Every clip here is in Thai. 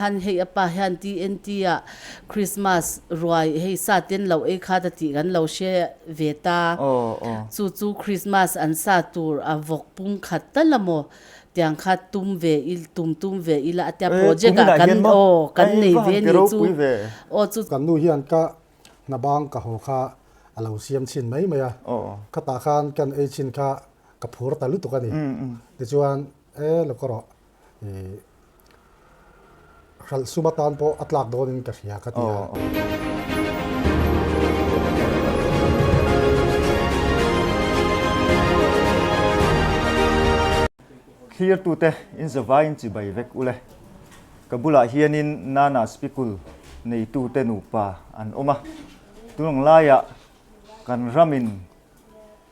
han hei apa han TNT a Christmas roi hei sa ten lo e kha da ti gan lo she veta chu Christmas an sa tur a vok pung khat talamo tiang khat tum ve ila atia project a kan nei ve ni chu chu kan nu hian ka na bang ka ho kha alo siam chin mai maya ka ta khan kan e chin kha ka phur ta lu tu ka ni ti chuan lo ko ro hal sumatan po atlak donin ka hria ka tia clear tu te in zawain chi bai vek ule kabula hianin nana Pickle neitu te Nupa an oma tunong laya kan ramin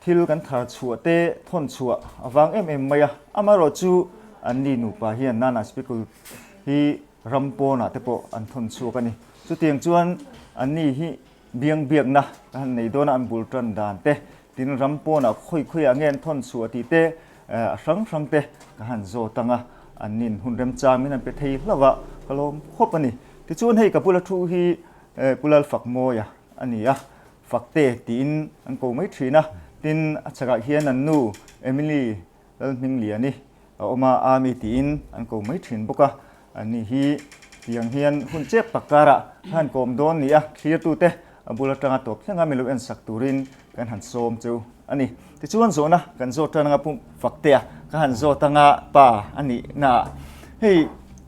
thil kan thar chua te thon chua awang em maya amaro chu an ni Nupa hian nana Pickle hi rampo na te po an thon chu kani chu tiang chuan an ni hi biang na han nei dona an bul tran dan te tin rampo na khoi angen thon chu ti te rang te ka han zo tanga an nin hunrem chamin an pe thei hlawa kalom khopani ti chuan hei ka pula thu hi pulal fak moya ania fakte tin an ko mai thina tin achaga hian an nu Emily lalming liani oma ami tin an ko mai thin boka ani hi tiang hian hun chep takara han kom don nia clear tu te abula tanga tok thanga melu en sak turin kan han som chu ani ti chuan zo na kan zo tanga pum fakte ka han zo tanga pa ani na hei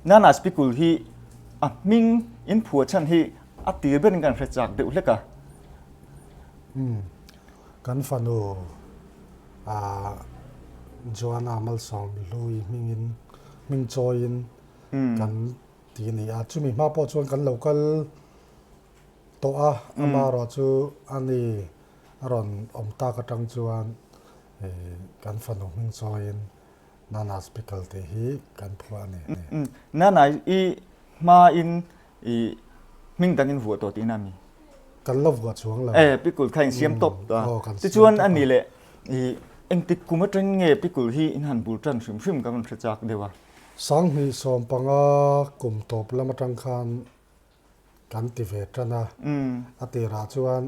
nana Pickle hi a ming in phua chan hi a tir ben kan rechak de uleka kan fanu joana mal song lui ming join kan ti ni a chumi ma po chuan kan local to a amaro chu ani ron omta ka tang chuan kan fanu ming join nana Pickle te hi kan phua ni nana I ma in I ming dangin vu to ti nami kan love wa chuang la Pickle khain siam top ti chuan ani le eng tik kuma tren nge Pickle hi in han bul tran hrim kan rechak dewa sang hi som panga kum top lama tang khan kan ti ve tana ati ra chuan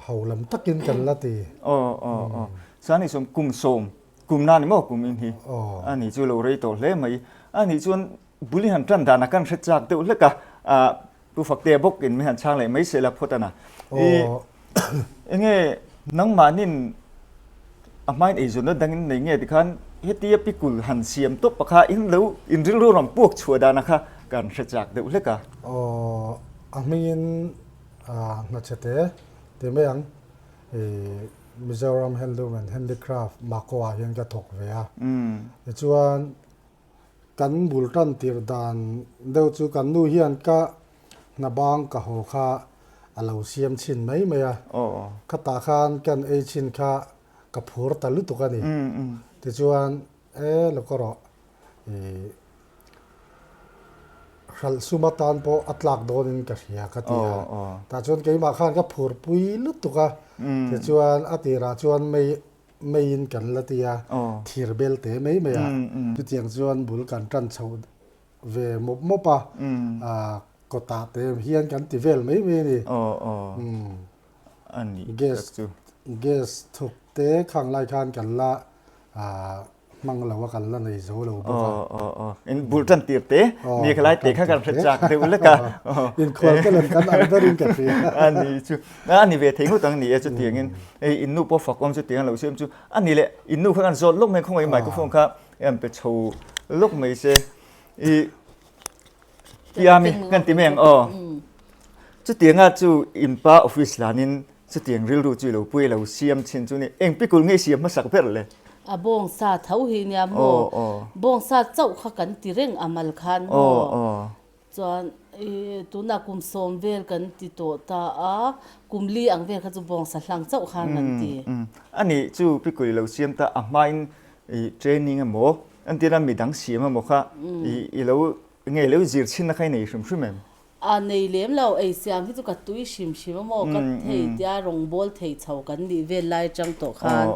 haulam takin kan lati sani som kum kum na ni mo kum in hi ani chu lo rei to hle mai ani chuan buli han tran dana kan rechak te uleka tu fakte bok in mi han chang le mai se la photana enge nang manin amain e zona dangin nei nge ti khan hetia Pickle han siam to pakha in ril ro ram puak chua dana kha kan rechak de uleka amin na chete te meang Mizoram handicraft makwa hian ka thok ve a chuan kan bul tan tir dan deu chu kan nu hian ka na bang ka ho kha alo siam chin mai maya khata khan kan e chin kha ka phur ta lu tu ka ni ti chuan lo ko ro hal sumatan po atlak donin ka hria ka tia ta chuan ke ma khan ka phur pui lu tu ka ti chuan atira chuan main kan la tia thir bel te mai maya ti tiang chuan bul kan tran chho ve mopa kota te hian kan ti vel mai me ni ani guess thuk te khang lai khan kan la mang lawa kan la nei zo lo boka in bultan tir te ni khlai te kha kan rechak te uleka in khol ka lan kan andarin ka fi ani chu ani ve thei hu tang ni chu tiang in in nu po fakom chu tiang lo sem chu ani le in nu khan zot lok mai khong ai microphone kha em pe chho lok mai se yami kan ti meng chu tianga chu in pa office lanin chu tiang ril ru chu lo pui lo siam chin chu ni eng Pickle nge siam ma sak per le bong sa thau hi nia mo bong sa chau kha kan ti reng amal khan mo chuan tuna kum som vel kan ti to ta kum li ang vel kha chu bong sa hlang chau khan nan ti ani chu Pickle lo siam ta amain training amo antina midang siam amo kha I lo nge lo zir chin na khai nei hrim em nei lem lo ei siam hi chu ka tui shim mo ka thei tia rong bol thei chho kan ni vel lai chang to khan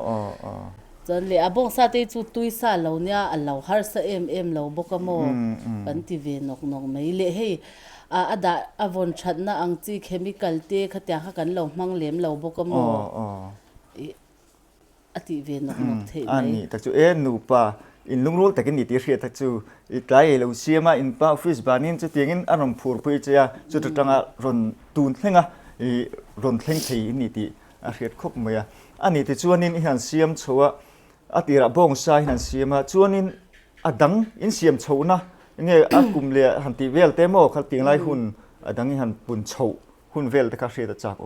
จนเลยบงซาเตจูตุยซาเราเนี่ยเราฮาร์สเอ็มเราบกโมกันที่เวนกไม่เละให้อดาอวนชัดนะอังจีเคมีคอลเตะขัดยากันเรามังเลี้ยมเราบกโมอติเวนกเทไหมอันนี้แต่จูนูปะอินลุงรู้แต่กินนี่ตีเรียแต่จูอีกหลายเราเสียมาอินป้าฟิสบานินจะเตียงอินอารมณ์ผูกไปเจียจุดตั้งรอนตูนเท่งรอนเท่งที่อินนี่ตีเรียดครบไหมอันนี้ที่ชวนนินหันเสียมชัวอติระบงใส่หันเสียมาชวนนินดังอินเสียมชัวนะเนี่ยกุมเลียหันตีเวลเตโมขัดตีไล่หุ่นดังหันปุ่นชัวหุ่นเวลแต่ข้าเรียดจาก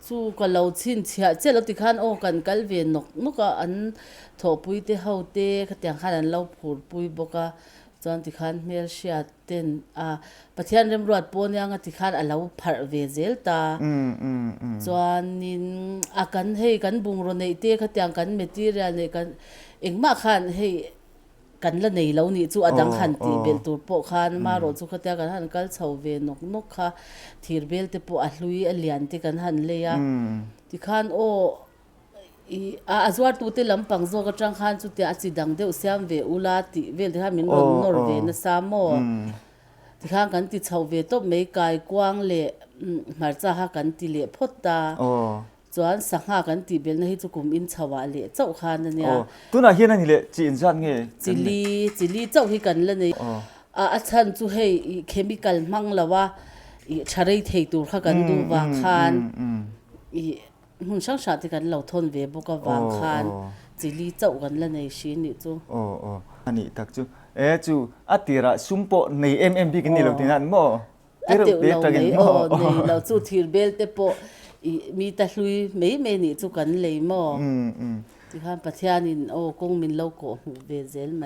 สู้กับเราชินเชียเจ้าเราติขันโอกันกัลเวนนกอันถอปุยเตเฮาเตขัดอย่างขันเราผูดปุยบกจนติขันเมลเชียเต้นประเทศเริ่มรวดปนยังติขันเราพัดเวเซลตาจนนินกันให้กันบุงรนในเตขัดอย่างกันเมทีเรียในกันเองมาขันให้กันละในเรานี่จู่อดังหันตีเบลตัวปกขันมารถจู่ขัดอย่างกันหันกัลชาวเวนกค่ะทีเบลเตปอัลลุยอเลียนติกันหันเลยติขันโอazwar tu te lampang zo ka chang khan chu te achi dang deuh siam ve ula ti vel de ha min ron nor ve na samo ti khang kan ti chho ve top mei kai kwang le mar cha ha kan ti le phot ta chuan sangha kan ti bel na hi chu kum in chawa le chau khan na nia tu na hian ani le chi in zat nge chili chau hi kan la nei chan chu hei chemical mang lawa tharei thei tur kha kan du wa khanหุ่นช่างชาติกันเราทนเวบก็วางคานจิลีเจ้ากันละในชีนี่จูอันนี้ตักจูจูอัติระซุมโปในบีกันนี่เราที่นั่นโมอัติเราในเราจูทีเบลเตโปมีตะลุยไม่นี่จูกันเลยโมที่ข้ามประเทศนี่กงมินเราโกเวเซลไหม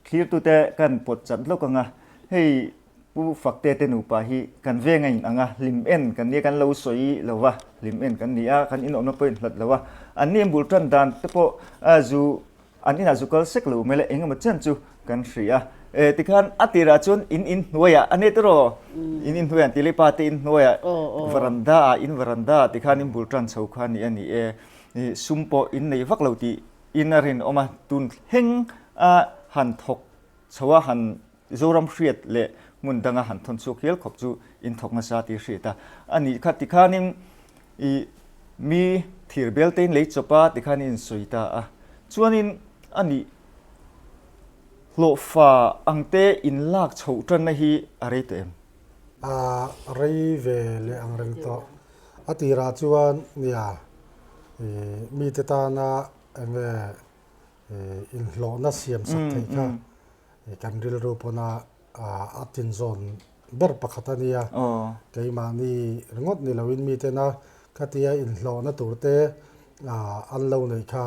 คลิปตัวแต่กันปวดจัดโลกงะให้ผู้ฝักเตเตนูปาฮีกันเวงไงอ่ะลิมเอ็นกันนี่กันเราสวยเราวะลิมเอ็นกันนี่กันอินออนเป็นหลัดเราวะอันนี้บุตรดันเตปจูอันนี้น่าจะก็เสกลูเมลเองมาเช่นจูกันเสียที่กันอัติราชนอินหัวอันนี้ตัวอินหัวที่เลปาตินหัววรันดาที่กันอินบุตรดันชาวขันนี่อันนี้ซุมโปอินในฟักเราที่อินนารินออกมาตุนเฮงหันทกชาวหันโจรมเสียดเละมุนดังหันทนสุขีลขบจูอินทกนาซาติเสียตาอันนี้ขัดที่ขานิมมีทีร์เบลเตนเลยจบที่ขานินสุยตาชวนินอันนี้โลฟ้าอังเตอินลากชาวจันนี่อะไรเต็มอะไรเวลอังเริงโตอติราชวนเนี่ยมีแต่ตานาอินโลนัสเซียมสักทีค่ะกันริลรูปนาอัตินโซนเบอร์ปักขัตเนียไกมานีงดนี่เราวินมีเตนะขัตยาอินโลนัตัวเตอันเราในค่ะ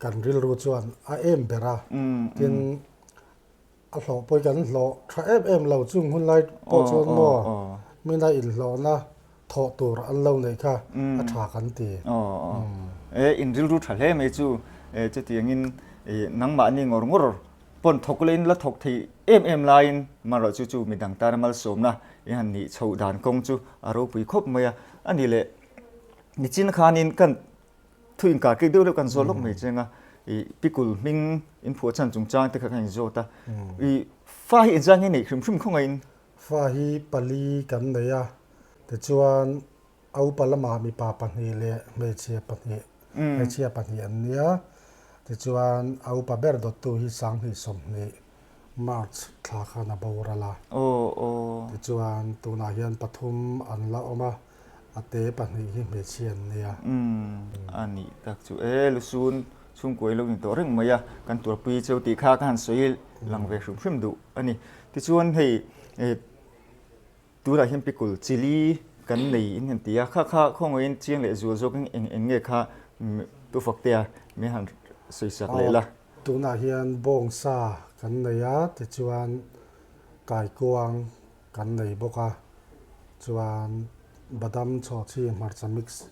กันริลรูชวนเอ็มเบรากินอัลโลไปกันโลทราเอ็มเราจุ่มหุ่นไล่ปอชวนมอไม่ได้อินโลนะทอตัวอันเราในค่ะอัฐากันตีอินริลรูทราเล่ไม่จู่จะเตียงอินนังบ้านนี่งอร์ปนทกเลนและทกที่ไลน์มาเราจู่มีดังตามาสมนะยันนี่ชาวด่านกงจู่อารมณ์ปีคบเมียอันนี้เลยนี่จินขานินกันทุนการกิดดูแล้วกันโซลกไม่ใช่ไงพิกุลมิงอินผัวฉันจงจ้างแต่ข้างโจตาฟ้าหินจ้างนี่ครึมคงไงฟ้าหิปลีกันเนี่ยแต่ชวนเอาปลามามีปลาปันนี่เลยไม่เชียปันนี่อันเนี้ยแต่ชวนเอาปลาเบร์ดตัวที่สังที่สมนี่มาร์ชคลาขานาบาวราลาแต่ชวนตัวนายยันปฐุมอันละออกมาอาเตปันนี่ไม่เชียนเนี่ยอันนี้ตักจู่ลุซุนช่วงกุยลูกนี่ตัวเรื่องมายากันตัวปีเจ้าตีข้ากันสวยหลังเวชุมฟิมดูอันนี้ที่ชวนให้ตัวนายยันพิกุลจิลีกันในอินเดียข้าคงอินเชียงเลยจู่จู่กันเองเงี้ยข้าตัวฝักเตียไม่หันสวยสักเลยละตัวนายยันบงซากันในยาที่ชวนไก่กวางกันในบกาชวนบัดมชอชีมาร์ซามิกส์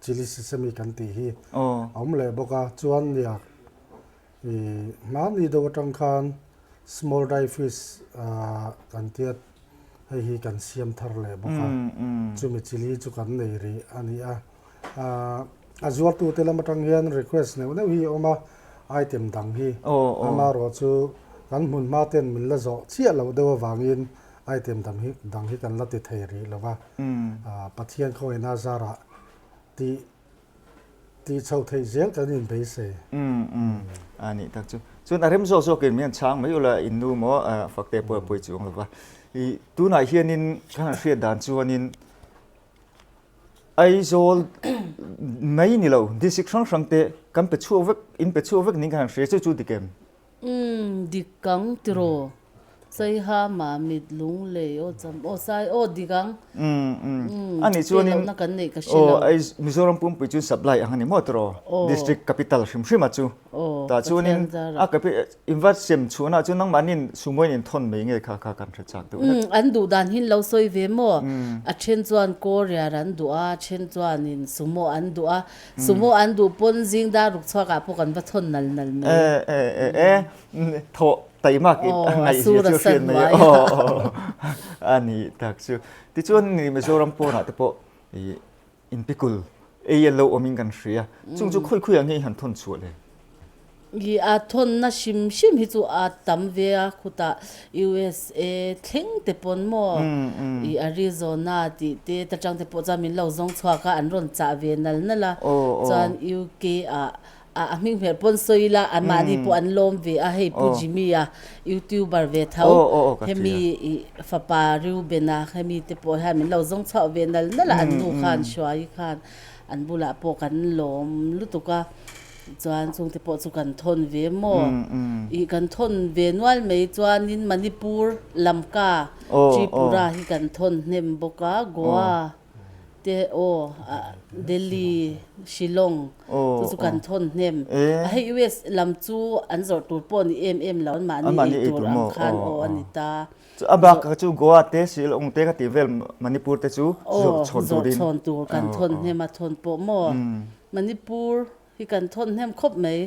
จิลิซิสมีกันตีฮีอมเลยบอกว่าชวนเนี่ยมานี่ดูจังคัน small dry fish กันเทียดให้ฮีกันเสียมทาร์เลยบอกว่าจูมิจิลีจูกันในรีอันนี้ azual tu te lam atang hian request ne ne hi oma item dang hi ama ro chu kan mun ma ten min la zo chia lo de wangin item dang hi kan la ti thei ri lova pathian khoi na zara ti chau thei zel kan in be se ani tak chu chun arem zo zo ken mian chang mai ula innu mo fakte po po chu lova I tu na hianin kan hria dan chuanin ai zol mai ni lo disik sang te kan pe chu vek in pe chu vek ning kan hria chu dikem dikang tiro sai ha ma mit lung le o cham o sai o dikang ani chuanin na kan nei ka shilo ai mizoram pum pe chu supply angani mo tro district capital shim chu ta chuanin a ka pe invert sem chuna chu nang manin sumoin in thon mei nge kha kan thra chak tu an du dan hin lo soi ve mo a chen chuan korea ran du a chen chuan in sumo an du pon jing da ruk chwa ka po kan va thon nal me tho tai mak in ngai hi chu chen me ani tak chu ti chuan ni mizoram po na te po in Pickle yellow oming kan hria chung chu khoi ang han thon chu le gi a thon na shim hi chu a tam ve a khuta USA thleng te pon mo I Arizona ti te ta chang te po cha min lo zong chwa ka an ron cha ve nal nala chan UK a ming her pon soila a mani po an lom ve a hei pu jimi a YouTuber ve thau hemi fa pa ru bena hemi te po ha min lo zong chwa ve nal nala an nu khan shwai khan an bula po kan lom lutuka chuan chung te po chu kan thon ve mo I kan thon ve nual mei chuan in Manipur lamka Tripura hi kan thon hnem boka Goa te Delhi Shillong chu kan thon hnem a hei US lam chu an zor tur pon em lawn mani tur ang khan anita abak chu Goa te Shillong te ka ti vel Manipur te chu chon tur kan thon hnem a thon po mo Manipur hi kan thon hnem khop mei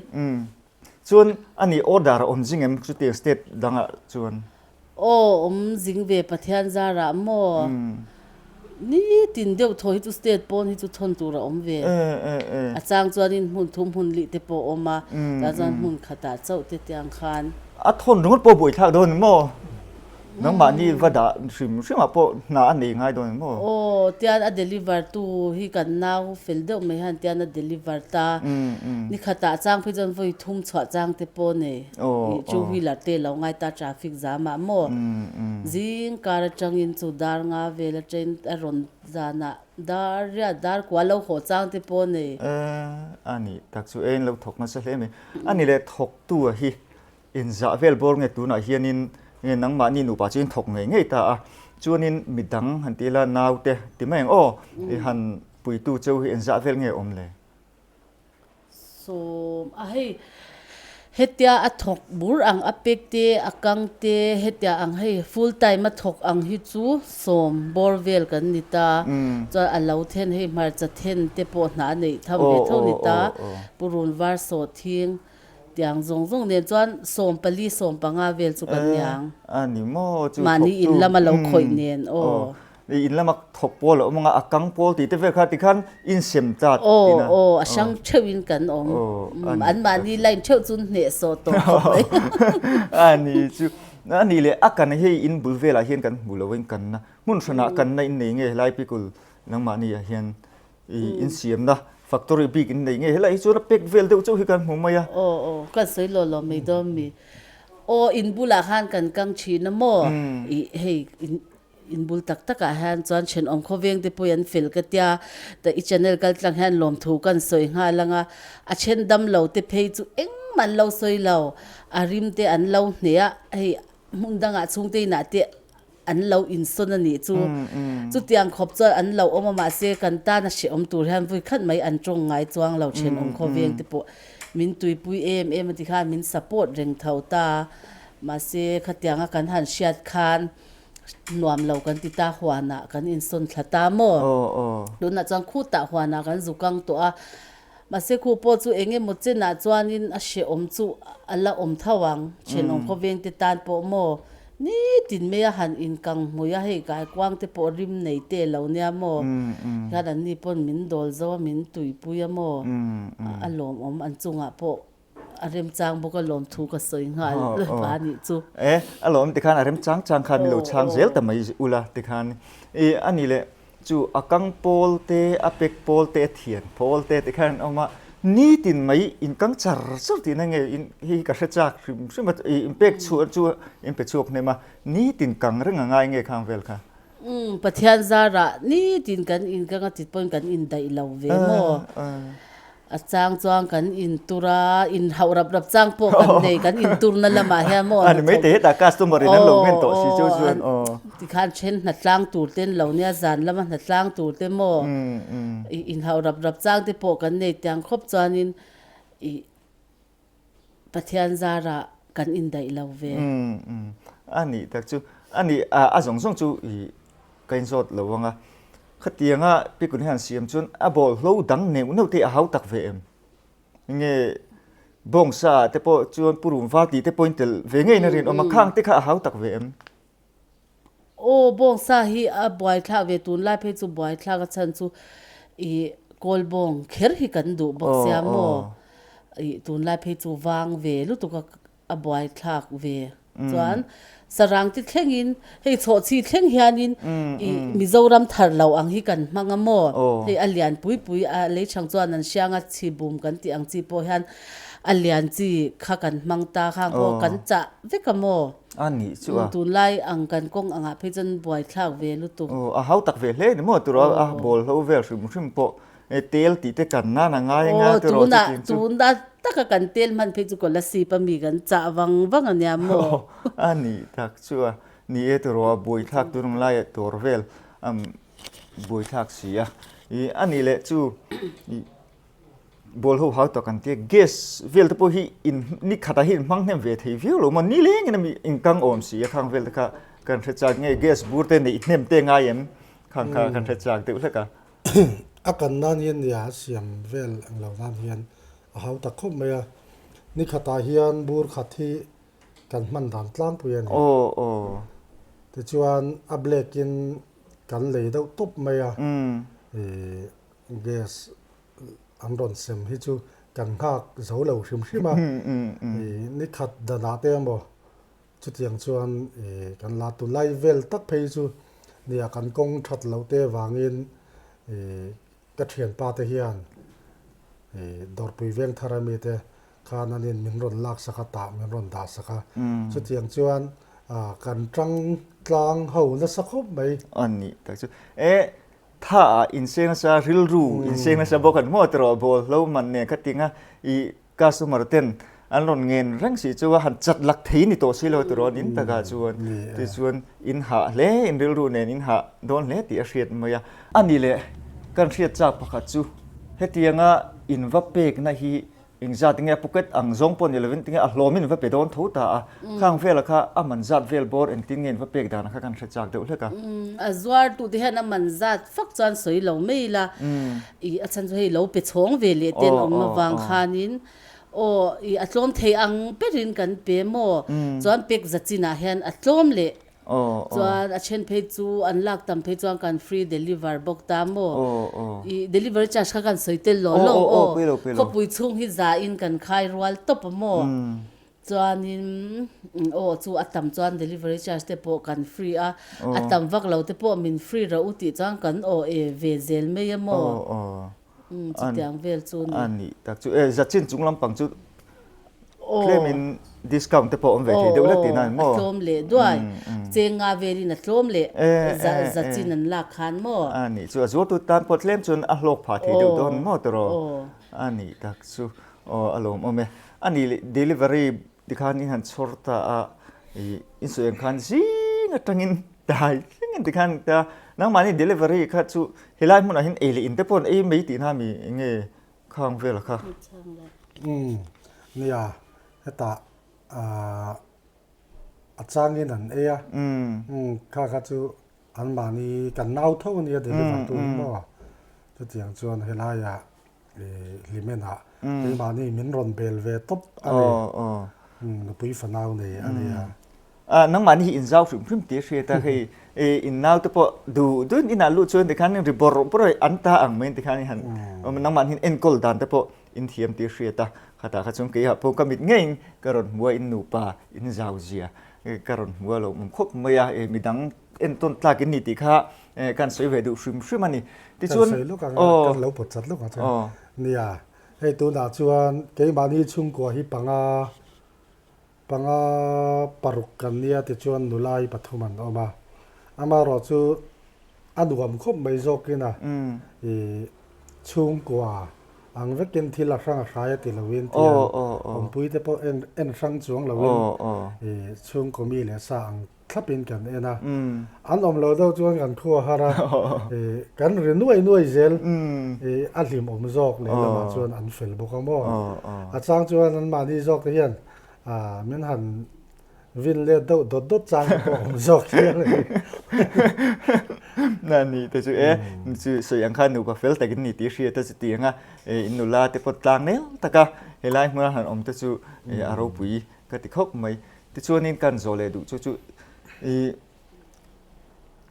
chuan ani order om jingem chu te state danga chuan jing ve pathian zara mo ni tin deu thoi tu state pon hi chu thon tur om ve a chang chuan in hun thum hun li te po oma ta jan hun khata chau te tiang khan a thon rung po boi thak don mo nang mani vada shim a po na ani ngai don mo tian a deliver tu hi kan naw fel deuh mai han tian a deliver ta ni khata chang phi jon voi thum chwa chang te po ne chu wheeler te lo ngai ta traffic jam a mo jing kar chang in chu dar nga vela train a ron zana dar kwa lo kho chang te po ne ani tak chu en lo thok na sa hle me ani le thok tu hi in za vel bor nge tu na hianin nge nang ma ni Nupa chin thok ngei ta chuanin midang han tila naw te ti meng han pui tu cheu hi en za vel nge om le so a hei hetia a thok bur ang apek te akang te hetia ang hei full time a thok ang hi chu som borvel kan nita cha alo then hei mar cha then te po na nei tham ve tho nita purun war so thing tiang zong ne chuan som pali som panga vel chu kan yang ani mo chu mani in lama lo khoi nen in lama thok pol mga akang pol ti te ve kha ti khan in sem chat tina asang chewin kan an mani line cheu chun ne so to ani chu ani le akan he in bulvela hian kan bulawin kan na mun thana kan na in nei nge lai Pickle nang mani a hian in siam na factory big in nei nge helai chu pek vel deu chu hi kan humaya kan soi lo me do mi in bula han kan kang chi na mo hei in bul tak a han chuan chen om kho veng te poyan fel ka tia ta I channel kal tlang han lom thu kan soi nga langa a chen dam lo te phei chu eng man lo soi lo a rim te an lo hne hei mundanga chung te na te an lo in son ani chu tiang khop cha an lo oma ma se kan ta na she om tur han vui khat mai an tong ngai chuang lo chen om kho veng te po min tui pui em ti kha min support reng thau ta ma se khatianga kan han shiat khan nuam lo kan ti ta hwana kan in son thata mo duna chang khu ta hwana kan zukang to a ma se khu po chu enge mo che na chuan in a she om chu ala om thawang chen om kho veng te tan po mo นี่ตินเมียหันอินกังมวยให้กายกว้างแต่ปอริมในเตะเหล่านี้โมกาดันนี่ปนมินโดลจะว่ามินตุยปุยโมอารมณ์อันจุงอ่ะปออารมณ์จางพวกอารมณ์ถูกกระสวยงานเลยบ้านนี่จูอารมณ์ติดขันอารมณ์จางขันมีโลช่างเซลแต่ไม่อุลาติดขันอันนี้เลยจูอากังโพลเตอเป็กโพลเตเทียนโพลเตติดขันเอามานี่ตินไม่อินกังจาร์สุดที่นั่งไงอินฮีกระชักซึ่งมันอินเป็กชัวอินเป็กชัวเนี่ยมานี่ตินกังเรื่องง่ายไงข้างเวลค่ะปะเทียนซาระนี่ตินกันอินกันติดปนกันอินได้เหล่าเวโมอาจางจางกันอินตุระอินหารับจางพวกกันในกันอินตุรนั่นละมาเฮียโมอันนี้ไม่เตะแต่คัสตัมบรินั้นลงเงินต่อสิจูจูนที่ข้าเช่นนัดจางตูเต้นเหล่านี้จานแล้วมันนัดจางตูเต้นโมอินหารับจางที่พวกกันในแต่งครบจานินปะเทียนซาระกันอินได้เหล่าเวอันนี้แต่จูอันนี้สองจูกันสดหรือว่าไงขัดยังพี่คนนี้หันเสียมจนบอลเราดังเนี่ยมันเอาที่เขาตักเวมงี้บงซาแต่พอจวนปูรุมฟ้าตีแต่พออินเตลเวงไงนั่นเองเอามาข้างที่เขาตักเวมโอ้บงซาฮีบอยท่าเวตุนไล่เพจูบอยท่าก็ฉันจูกอลบงเขรฮิกันดูบอกเสียโมตุนไล่เพจูวางเวลุตุก็บอยท่าเวจวนสรางที่เข่งอินให้โฉดชีเข่งเฮียนินมิโซรัมทาร์เหล่าอังฮิกันมังโมให้อัลยันปุยเลยช่างจวนนั้นเชียงชีบุมกันที่อังจีโปฮันอัลยันจีข้ากันมังตาข้างโอกันจะเวกโมอันนี้ชัวตุนไล่อังกันกงอังเพจันบอยท่าเวลุตุเขาตักเวเลยนี่มั่วตัวบอลเขาเวลชิมโปเตลตีเตกันน่าง่ายง่ายตัวตูน่าตักกันเตลมันเพจุกลสีปมีกันจะวังอันยามโมอันนี้ทักชัวนี่ตัวบอยทักตัวนึงไล่ตัวเวลบอยทักเสียอันนี้แหละจูบอลเขาตักกันเตะเกสเวลตัวพอฮีอินนี่ขัดหินมังเนี่ยเวทีวิวหรือมันนี่เลี้ยงนี่มีอินกังอมเสียข้างเวลค่ะกันเทจากไงเกสบูร์เตนี่เนี่ยเตะง่ายเอ็มข้างกันเทจากเตะเลยค่ะอากันนั่นยันยาเสียมเวลเรานั่นยันเขาตะคุบไหมนี่ขัดเฮียนบูร์ขัดที่กันมันด่านตลางปุยนี่แต่ชวนอับเล็กินกันเลยเดาตุบไหมเกสอันรอนเซมที่จูกันหักเสาเหล่าชิมชิมานี่ขัดดานาเตียมบ่จุดอย่างชวนกันลาตุไลเวลตักเพยจูเนี่ยกันกงชัดเหล่าเตวางินกระเทียนปาเทียนดอร์ปุยเวงทารามีเตข้านันมินรอนลากสกัดตามินรอนดาสกัดสุดอย่างชวนกันจังกลางเฮาและสักคบไหมอันนี้แต่จุถ้าอินเซนซาริลรูอินเซนซาบอกกันมั่วตรอบอลแล้วมันเนี่ยคัดติงอีกาสุมาร์เตนอันรอนเงินรังสีจวนหันจัดหลักทีนี่ตัวสิเราตัวนินตะกาจวนที่จวนอินหาเล่อินริลรูเนี่ยอินหาโดนเล่ที่อาเชียนมายาอันนี้แหละการเชียจากพักจูเฮตียงอินวับเปกนะฮีอิงจัดติงปุกเก็ตอังซงปนเยลวินติงอัลโลมินวับเปโดนทูตาข้างเฟลค่ะมันจัดเฟลบอร์อินติงเงินวับเปกดานะค่ะการเชียจากเดือดเลยค่ะจวาร์ตุที่เห็นมันจัดฟักจวนสวยเหล่าไม่ละอาจารย์จะให้เหล่าไปช่องเวลีเต้นออกมาวางคานินอัตลมเทอังเป็รินกันเปโมจวนเป็กจัดจีน่าเห็นอัตลมเละจวนเช่นเพจูอันลักตั้มเพจวนกันฟรีเดลิเวอร์บอกตามโมเดลิเวอร์จ้าชกันสวยเตลโลโลก็ปุยชุ่งฮิจาอินกันขายรัวตบโมจวนนินจูอัตตั้มจวนเดลิเวอร์จ้าเตปกันฟรีอัตตั้มวักเราเตปมินฟรีเราอุติจวนกันเวเซลเมียโมจุดอย่างเวลจูนอันนี้แต่จูจัดชินจุงลำปังจูเคลมินดิสคาวน์เตปอมเวทีเดี๋ยวเล็กตีนั่นมั้งลมเละด้วยเจงอาเวลีนัดลมเละจัดชินนั่นลักขันมั้งอันนี้จูตัวตานพอเคลมจนอโลกพาทีเดียวโดนมั้งตลอดอันนี้แต่จูอารมณ์อันนี้เดลิเวอรี่ดิคันนี้หันชอร์ตอินสุเองคันซีนัดตั้งอินได้ซึ่งดิคันแต่นังมันนี่เดลิเวอรี่ค่ะจูเฮลัยมันเห็นเอลิอินเตปอนไม่ตีน่ามีเงี้ยข้างเวลค่ะเนี่ยแต่อาจารย์นั่นข้าจูอันมานี่กันน่าเท่านี้เดี๋ยวจะตัวนี้บ่จะเถียงชวนเฮลัยลิเมน่ะอันมานี่มินรอนเบลเวตบอะไรปุยฝันเอาเนี่ยอันนี้ นังมันที่อินเจ้าสุพริมเตียเสียแต่ให้อินนาวแต่พอดูอินนาลูชวนแต่คันยังริบอร์ปรอยอันตาอังเมนแต่คันนี่หันนังมันที่เอ็นกอลดันแต่พออินเทียมเตียเสียแต่ข้าตาข้าจงเกี่ยพวกกมิดเงี้ยกระรอนมัวอินนูปาอินเจ้าเจียกระรอนมัวเรามันคบเมียมีดังเอ็นต้นตากินนิติข้าการสวยเวดูชิมมันนี่ที่ชวนกันเราปวดจัดลูกอ่ะเนี่ยให้ตัวน่าชวนเกี่ยมานี่ชุ่มกว่าที่ปังปารุกันเนี่ยที่ชวนนุไลปัทุมันออกมาอามาเราจูอันรวมครบไม่จบกินนะชุ่มกว่าอังเวกินที่ละครั้งสายที่ละวินที่ผมพูดแต่พอเอ็นครั้งจวงละวินชุ่มก็มีเลยสั่งทับเป็นกันเองนะอันอมเราต้องชวนกันขั้วฮาระกันเรียนนุ่ยเซลอันลิมอมจอกเลยแล้วมาชวนอันเฟลบุกมั่วอาจารย์ชวนอันมาที่จอกเฮียนมันหันวินเล่โดดจางก็อมจอกเฮียเลยนั่นนี่แต่จู่จู่สยังข้าหนูกับเฟลแต่กินนี่ตีเชียแต่จู่ตีงะอินนูลาแต่ปดกลางเนี่ยแต่ก็เฮลัยเมื่อหันอมแต่จู่อารมณ์ปุยก็ติดคบไม่แต่จู่นี่กันโจเลดูจู่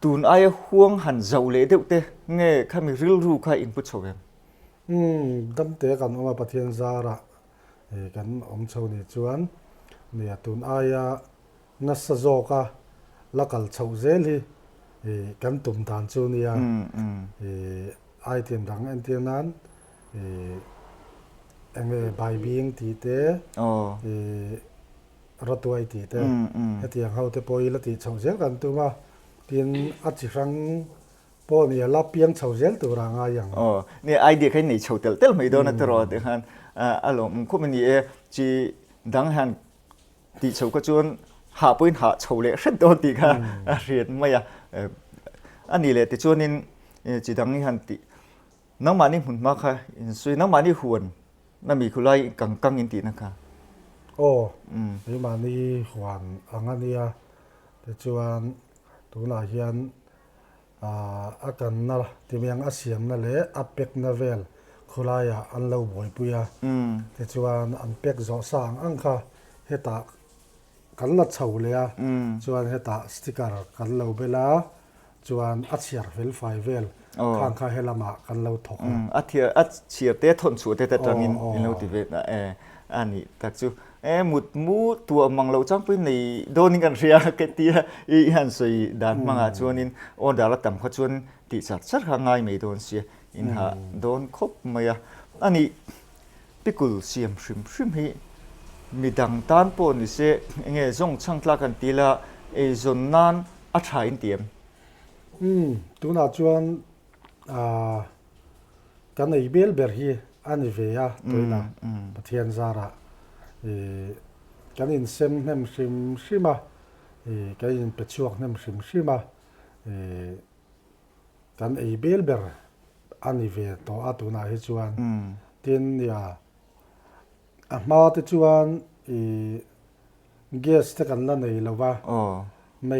ตูนไอ้ห่วงหันเจ้าเล่เด็กเต้เงี้ยข้ามีริลรู้ข้าอินพุตโชว์ดัมเตะกันออกมาปะเทียนซาระกันอมโชว์นี่จวนเนี่ยตูนไอ้นัสโจกะลักลโชว์เซลีกันตุ่มทานจูเนี่ยไอเทียนดังอันเทียนนั้นเอ็งใบบิงตีเตรถตัวไอตีเตเทียงเขาเตปอยละตีโชว์เซลกันตัวมาเทียนอัดจิรังพอเนี่ยรับเพียงโชว์เซลตัวร่างอย่างเนี่ยไอเดียแค่ไหนโชว์เตลไม่โดนตลอดแต่ฮันอารมณ์คู่มันนี่จีดังฮันตีโชว์ก็จวนหาปืนหาโชว์เลยเส้นโดนตีค่ะเรียนไม่อันนี้เลยแต่ช่วงนี้จีดังนี่ฮันติน้องมานี่หุ่นมากค่ะส่วนน้องมานี่หวนนั่นมีคุณไล่กังอินตินะคะนี่มานี่หวนอันนี้แต่ช่วงตัวน่าเฮียนอาการนั่นที่มีอาเซียนนั่นแหละอัปเปกนาเวลคุณไล่อันเราบ่อยปุยแต่ช่วงอันเป็กจ่อสร้างอังค่ะเฮตากันละเฉาเลยช่วงเฮตาสติกเกอร์กันเราเวลาจวนอัดเชียร์เวลไฟเวลข้างข้าเฮลามากันเราถกอัดเชียร์เตะทนสูดเตะตรังอินเราติเวทอันนี้ตักจูมุดมูตัวมังเราจังเป็นในโดนกันเรียกเตียอีหันสวยดันมังอาจวนอินโอดาลต่ำเขาจวนติดสักง่ายไม่โดนเสียอินหาโดนคบไม่อันนี้ปิกุลเสียมชิมให้มีดังตานปนเสียเงี้ยส่งช่างตากันตีละจนนั้นอัดหายเตียมตัวน่าชวนกันไอเบลเบอร์ฮีอันนี้เวียตัวน่ะปะเทียนซาระกันอินเซมเนมชิมากันอินเปชวกเนมชิมากันไอเบลเบอร์อันนี้เวียตัวตัวน่ะให้ชวนทีนี้มาที่ชวนเกสต์กันละในละว่าไม่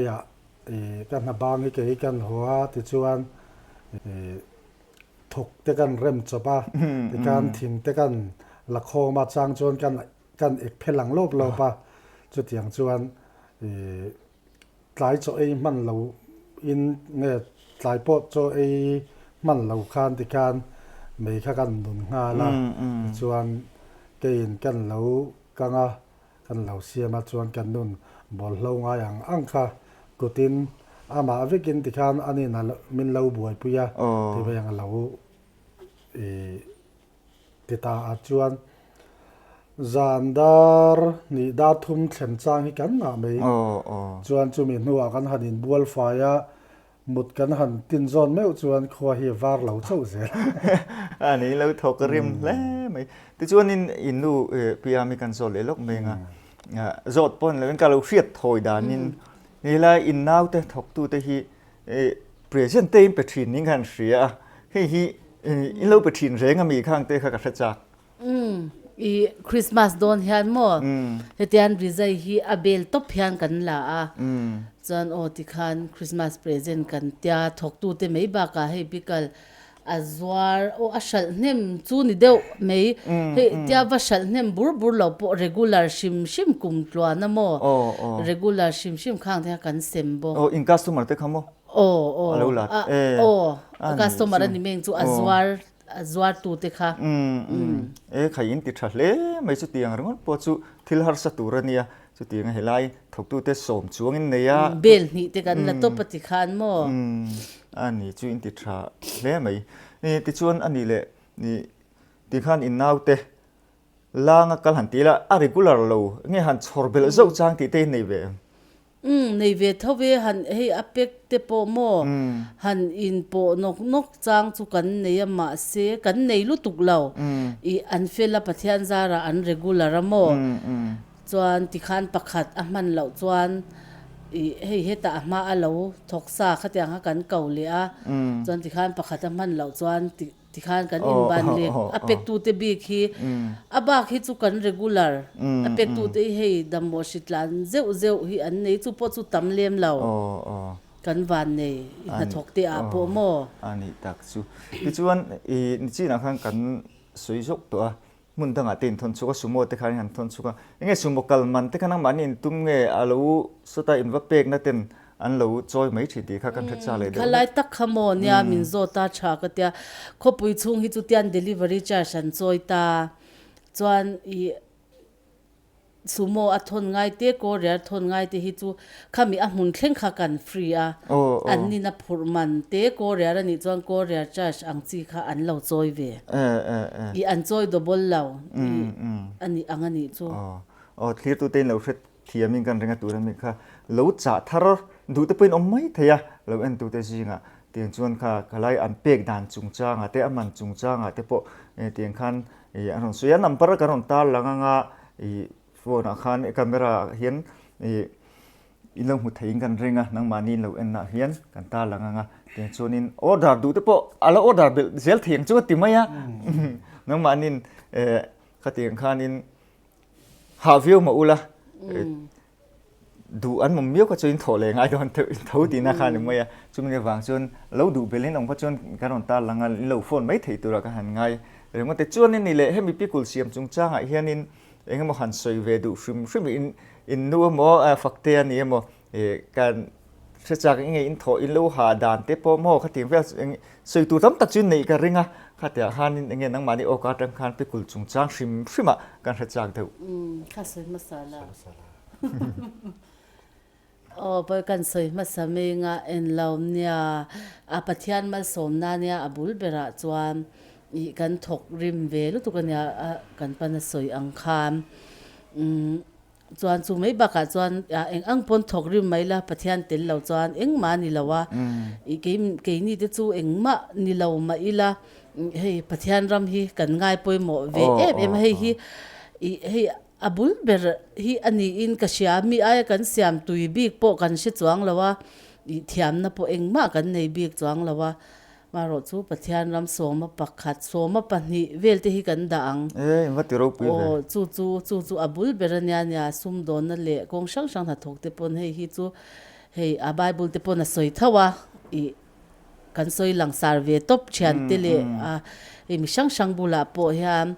กันบางที่กันหัวที่ชวนถกที่กันเริ่มจบที่การทิ้งที่กันละโคมาจางชวนกันเอกเพลังโลบเราปะจุดอย่างชวนหลายโจเอมันเราอินเนี่ยหลายปอดโจเอมันเราคานที่การไม่แค่กันหนุนงาละชวนเกณฑ์กันเรากันเราเสียมาชวนกันนุ่นบอลเรางาอย่างอังค่ะกุตินอามาวิกินที่การอันนี้นั่นมินเราบวยปุยะที่ไปยังเราติตาอาจวนจานดาร์นี่ดาทุ่มเข็มจางให้กันนะไม่จวนจุมินหัวกันหันอินบัวไฟมุดกันหันตินซอนไม่จวนขวาเฮียวาร์เราเจ้าเสียอันนี้เราถกริมแล้วไม่แต่จวนอินดูพยายามมีการสอนเลยลูกเมงจอดปนแล้วเป็นการเราเสียดถอยดานินนี่แหละอินนาวแต่ถกตัวแต่ฮีเปรียบเช่นเต็มไปถิ่นนิ่งกันเสียให้ฮีอินเราไปถิ่นเร่งมีข้างเตะข้ากระจักอีคริสต์มาสโดนเฮียนมั่วเฮียนริใจฮีอาเบลตบเฮียนกันละจนโอติคันคริสต์มาสเพรเซนต์กันเตียถกตัวเต็มไม่บากาให้พิกล azwar o ashal nem chu ni deuh mei he tia vashal nem bur lo po regular shim kum tlwa na mo regular shim khang the kan sembo in customer te khamo alo lat customer ani meng chu azwar tu te kha khai in ti thle mai chu tiang rongon po chu thil har sa turania chu tiang helai thok tu te som chuang in neya bel ni te kan la to pati khan mo ani chu in ti tha hle mai ni ti chuan ani le ni ti khan in nau te langa kal han ti la a regular lo nge han chorbel zo chang ti te nei ve nei ve thowe han hei apek te po mo han in po nok chang chu kan nei ma se kan nei lu tuk lo I an fela pathian zara an regular mo chuan ti khan pakhat a man lo chuan hei heta ma alo thoksa khatyang kan kaule a chuan ti khan pakhat a man lo chuan ti khan kan in ban le apek tu te bi khi aba khi chu kan regular apek tu te hei dammo shitlan zeu hi an nei chu po chu tam lem lo kan van nei na thok te a po mo ani tak chu ti chuan ni chi na khan kan soi jok to a mun danga tin thon chuka sumo te khan han thon chuka nge sumo kalman te kanang mani in tum nge alo sota in va pek na ten an lo choi mai thi ti kha kan tha cha le de khalai tak khamo nia min zo ta tha ka tia khopui chung hi chu tian delivery charge an choi ta chuan sumo a thon ngai te courier thon ngai te hi chu khami a mun thleng kha kan free a an ni na phurman te courier ani chuan courier charge ang chi kha an lo choi ve I an choi do bol lo ani angani chu clear tu ten lo hret thiamin kan renga turan mi kha lo cha thar du te pin om mai theya lo en tu te jinga tiang chuan kha khalai an pek dan chungchanga te aman chungchanga te po tiang khan aron suya number karon tar langanga phone a khan camera hian ilong hu thein kan renga nang mani lo en na hian kan ta langanga tiang chuanin order du te po ala order bel zel thiang chu ti maya nang manin kha tiang khanin ha view ma ula du an mom miêu ka chuin thole ngai don thau ti na khan maya chumne wang chun lo du belin ong pa chun karon ta langa lo phone mai thei tura ka han ngai remo te chuan ni le hemi pickle siam chung changa hianin engemo han soi ve du shrim in nu mo fakte ani mo kan se chak nge in tho in lo ha dan te po mo khatim ve soi tu tam tak chun nei ka ringa khatia hanin nge nang mani o ka tang khan pickle chung chang shima kan se chak theu kha soi masala poi kan soi masame nga en laum nia a pathian mal som na nia abul bera chuan I kan thok rim ve lu tu kan ya kan pan soi ang kham chuan chu mai baka chuan eng ang pon thok rim mai la pathian tel lo chuan eng ma ni lawa I ke ni te chu eng ma ni lo ma ila hei pathian ram hi kan ngai poi mo ve em hei hi hei abul ber hi ani in ka siami ay kan siam tui bik po kan si chuang lawa I thiam na po eng ma kan nei bik chuang lawa maro chu pathian ram soma pakhat soma pani velte hi kan daang vati ro pi ve chu abul ber nya sum don na le kong sang na thok te pon hei hi chu hei a bible te pon a soi thawa I kan soi langsar ve top chian te le a mi sang bula po hiam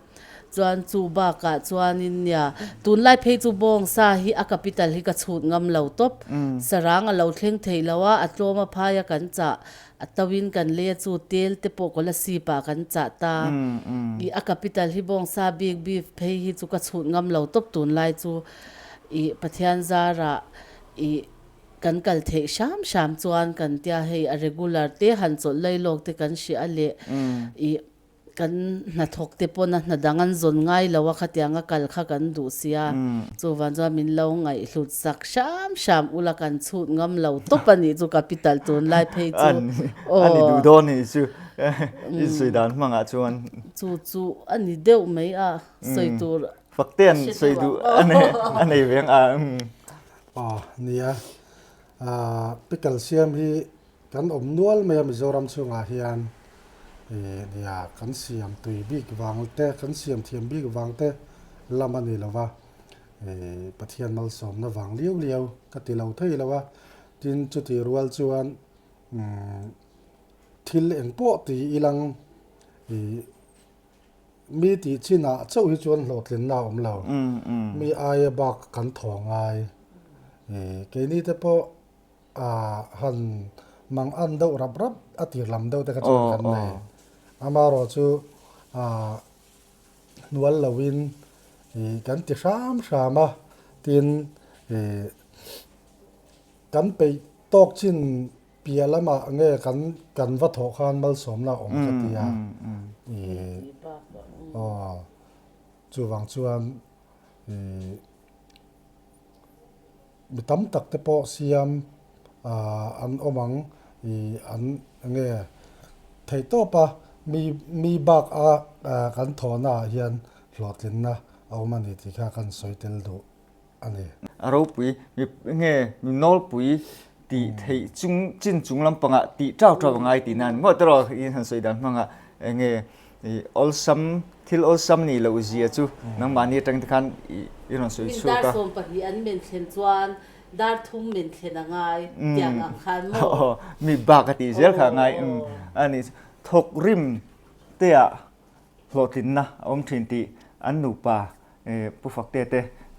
chuan chu ba ka chuan in ya tun lai phei chu bong sa hi a capital hi ka chhut ngam lo top sarang a lo thleng thei lawa a tloma phaya kan cha atawin kan le chu tel te po kola si pa kan cha ta I a capital hi bong sa big beef phei hi chu ka chhut ngam lo top tun lai chu I pathian zara I kan kal thei sham chuan kan tia hei a regular te han chol lai lok te kan shi ale I kan na thok te po na dangan zon ngai lawa khatianga kal kha kan du sia chu wan za min lo ngai hlut sak sham ula kan chhut ngam lo to pani chu capital ton lai phei chu ani du don ni chu I suidan manga chuan chu ani deu mai a soitur fakten soidu ane veng nia pickle siam hi kan om nual mai Mizoram chunga hian nia kan siam tui bik wangte kan siam thiam bik wangte lamani lawa pathian mal som na wang liu ka ti lo thei lawa tin chu ti rual chuan ทิลเองป้อตีอีลังมีตีชินะเจ้าฮิจวนโหลดเล่นเราอมเรามีไอ้บักกันถองไอเกนี้แต่ป้อหันมังอันเดารับอติลำเดาแต่ก็จวนกันเลยอามารอจูนวลลวินกันติชามาตินกันไปตอกชินเปียละมาเงี้ยกันวัดหอคานมัลสมละองค์กติยาจูวังจวนมีตั้มตักแต่พอเสียมอันอมังอันเงี้ยไทยโตปะมีบักกันถอนาเฮียนหลอดลินนะเอามันนี่ที่ข้ากันสวยเตลดูอันนี้เราปุ๋ยมีเงี้ยมีนอลปุ๋ยตีไทยจุงจินจุงลำปังตีเจ้าไงตีนั่นเมื่อตลอดอินหันสวยดันมังเงี้ยall some till all some นี่เราเสียจูนังมันนี่ตั้งแต่กันอินหันสวยชัวร์ก็ดาร์สมปะฮีอันเป็นเชนจวนดาร์ทุ่มเป็นเชนง่ายอย่างอังคารโมมีบากตีเสียข้างไงอันนี้ทกริมเตียโหลดินนะอมทินตีอันนูปาผู้ฝักเต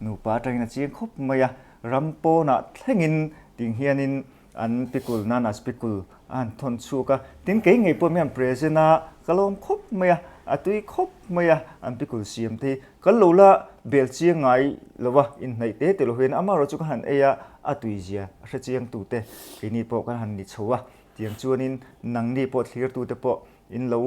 นูปาจังนั้นจีคบมายรัมโปนะเท่งินติงเฮียนินอันปิกุลนานาสปิกุลอันทนชูกะติงเก่งไงพวกมีอันเพรสนะกะลมคบมายอัตุยคบมายอันปิกุลเสียมที่กะลูละเบลเชียงไงละวะอินไหนเตเตโลเห็นอามาเราจุกหันเอียอัตุยเจียเสียงตูเตกินีพวกกันหันนิชัวเตียงจวนินนังนี่พอเคลียร์ตูเตพออินเรา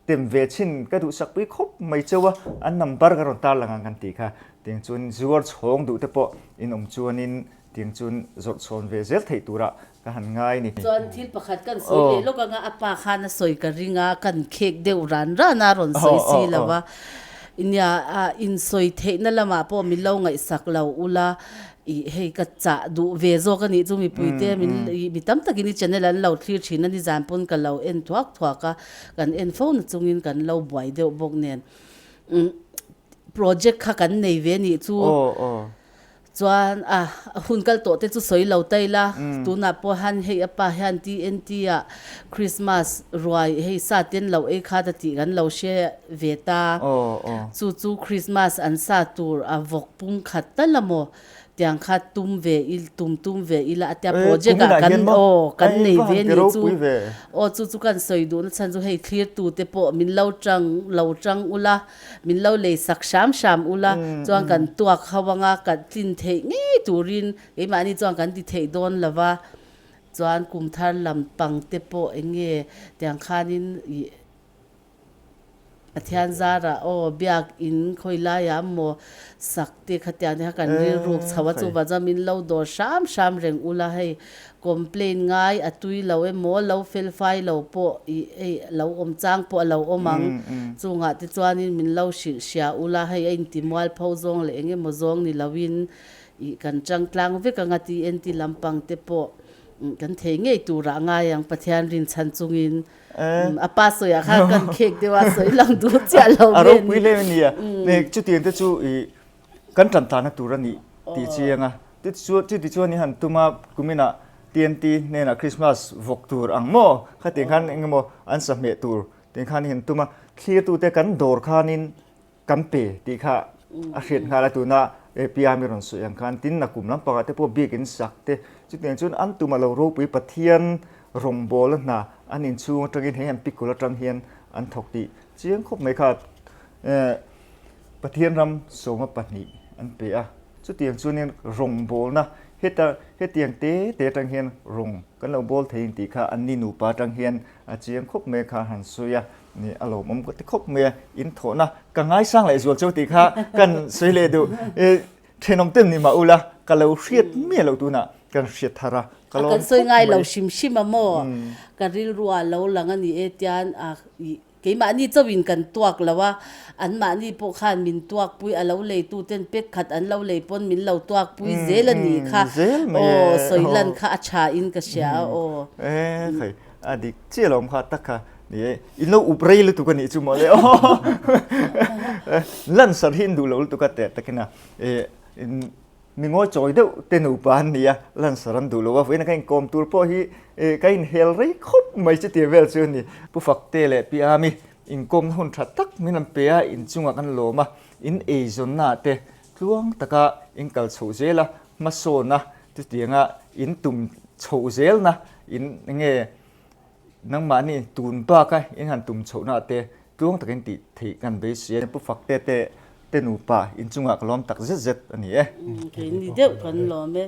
เต็มเวชินก็ดูสักปีคบไม่เจ้าว่าอันนัมบาร์กันรอนตาลังกันตีค่ะเตียงจวนจวดชงดูแต่พออินจวนินเตียงจวนจดชนเวเซลไทยตัวละก็หันง่ายนี่จวนที่ประคัดกันสวยเลยลูกก็อาปาคานะสวยกันริงากันเค้กเดียวร้านารอนสวยสิละว่าอินยาอินสวยเทนั่นละมาพอมีเล่าไงสักเล่าอุลาให้กระจะดูเวโซกันนี่จูมีปุยเตมีตั้มตะกินนี่เจนแล้วเราที่ชินนั่นที่จานปนกันเราเอ็นทวักกันเอ็นโฟนจงยินกันเราบ่อยเดียวบอกเนี่ยโปรเจกต์กันในเวนี่จูจวนหุ่นกัลโตเตจูสวยเราเตยละตัวนับพอหันให้ป้าหันTNTคริสต์มาสรวยให้ซาเต็นเราคาติกันเราเชเวตาจูคริสต์มาสอันซาตูร์วอกปุงขัดตละโมเตียงคัดตุ้มเวอิลตุ้มเวอิละแต่โปรเจกต์กันในเวนี่จูกันสวยดูนะฉันจูให้เคลียร์ตูเตปมินเล่าจังอุละมินเล่าเลยสักชามอุละจวนกันตัวเขาว่างกันทินเทงี้ตูรินมันนี่จวนกันที่เทโดนละว่าจวนกุมทานลำปังเตปเงี้เตียงคันินเทียนซาระเบียกอินคอยลายามโมสักติขัดยานที่กันเรียรูกสวัสดิ์บัจามินเล่าดอชามเร่งอุลาให้คอมเพลนง่ายตุยเล่าโมเล่าเฟลไฟเล่าโปเล่าจ้างโปเล่ามังจุงติจวานินมินเล่าเสียอุลาให้อินติมวัลพาวซงเลยมซงนี่ลาวินกันจังกลางเวกันตีเอ็นติลำปังเตโปกันเทงตัวร่างอย่างปะเทียนรินชันจุงอินอาป้าสวยค่ะกันเค้กเดียวสวยลองดูเจ้าเราเป็นวิเลเนี่ยเนี่ยจุดที่จะจูกันจันทานะตัวนี้ตีเชียงจุดที่นี่หันตัวมากุมินะ TNT เนี่ยนะคริสต์มาสวอกตัวอังโมข้าเตียงขันเองโมอันสมัยตัวเตียงขันเห็นตัวมาเคลียร์ตัวแต่กันดอร์ขันินกันเปตีข้าอาเห็นข้าละตัวน่ะพิอามิรอนสวยอย่างขันตินนักกุมลำปากแต่พวกเบียกินสักเตจุดที่อันตัวมาเรารูปปะเทียนรงโบลนะอันนี้ชูตรงนี้เห็นปิกุลตรงเห็นอันถกตีเชียงคบไม่ขาดปะเทียนรำสมปัตนีอันเปียจุดที่ชูนี่รงโบลนะเฮ็ดอย่างเตตรงเห็นรงกันเราโบลเทียนตีข้าอันนี้หนูปาตรงเห็นเชียงคบไม่ขาดหันสุยนี่อารมณ์มันก็คบไม่อินโทนะก็ง่ายสร้างหลายส่วนจุดที่ข้ากันสวยเลยดูเทนอมเต็มนี่มาอุละกันเราเสียดเมียเราดูนะกันเสียดทาระกันสวยง่ายเราชิมโมกันริลรัวเราหลังอันนี้เตียนกี่มานี่จะวินกันตัวกแล้วว่าอันมานี่พวกข้ามินตัวปุยเราเลยตู้เต้นเป็กขัดอันเราเลยปนมินเราตัวปุยเซลนี่ค่ะสวยลันค่ะชาอินกเสียใครอดีตเชี่ยลมค่ะตักค่ะนี่อินเราอุปเรลตุกันนี่จุ่มเลยลันสัตหินดูเราตุกันแต่ตะกินะ mi ngoi choi deuh te nu pan nia lan saram du lo wa veina kain kom tur po hi kain hel rei khop mai che ti vel chu ni pu fak te le pi ami in kom hun tha tak minam pe a in chunga kan lo ma in e zon na te tluang taka in kal chho zela ma so na ti tianga in tum chho zel na in nge nang ma ni tun pa ka in han tum chho na te tluang takin ti thei kan be sia pu fak te nu pa in chunga klom tak zet zet ani e ke ni deuh kan lo me